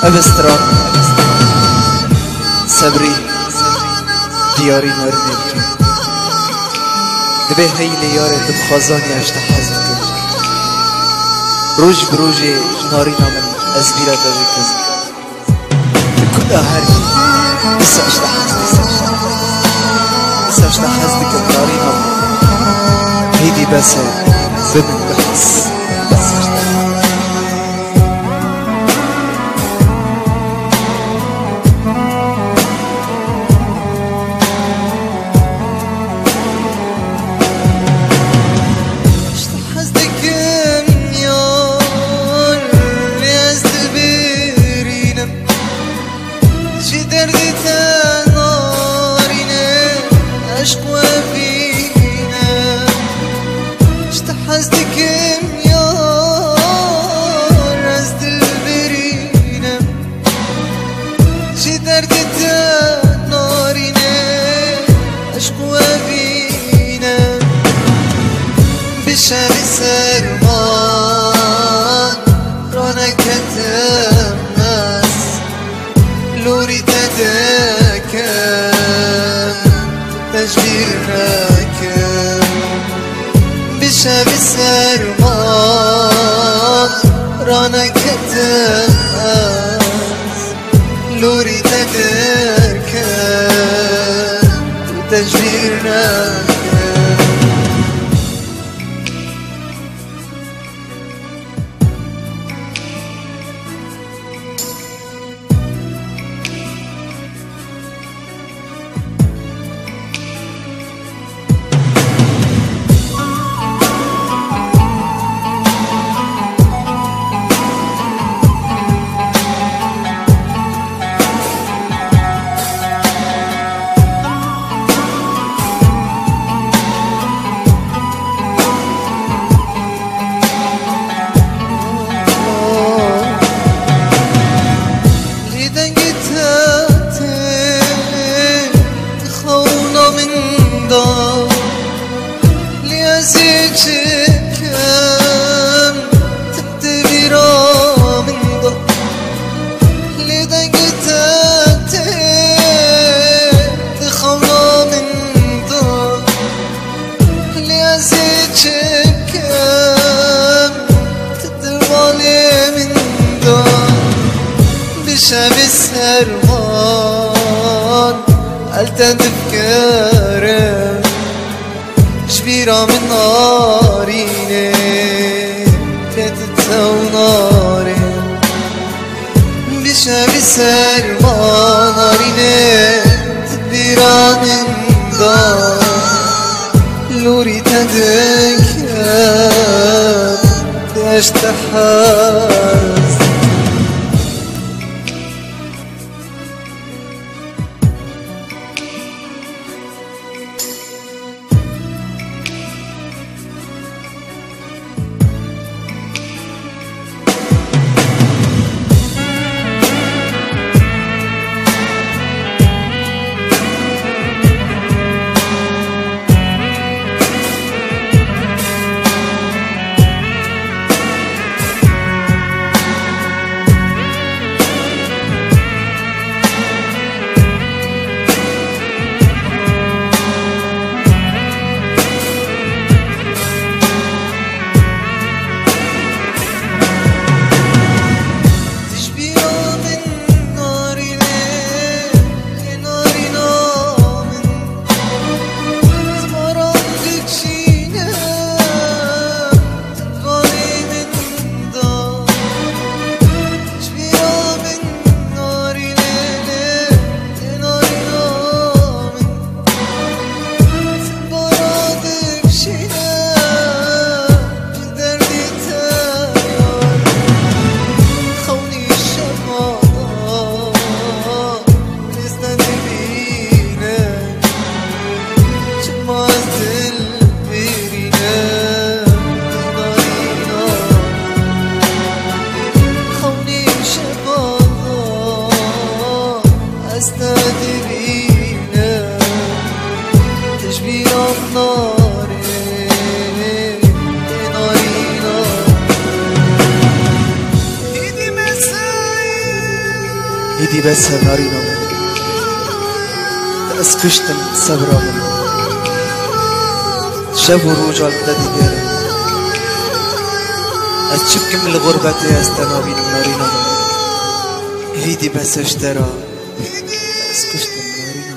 ابستران صبری دیاری ناری نبکن دبه هی لیاره دب خازانی اشتا حزم کن روش بروش ناری نامن از بیرا دوی کن کلا هری بس اشتا حزم بس اشتا حزم کن ناری نامن هیدی بس بمن بحس بس اشتا شب سرمان رانكتم ناس لوري تدكم تجبير راكم بشب سرمان رانكتم ناس لوري تدكم تجبير راكم شب سرمان قلتن تفكرم شبيرة من ناريني كتتسو ناري بشب سرمان ناريني تدبيرة من دار لوري تدكر تشتحرز هيدي بس نارينا من اسكشتم صبرا من شب و روجال دادي ديرا اتشكم الغربة استنابين نارينا من هيدي بس اشترا اسكشتم نارينا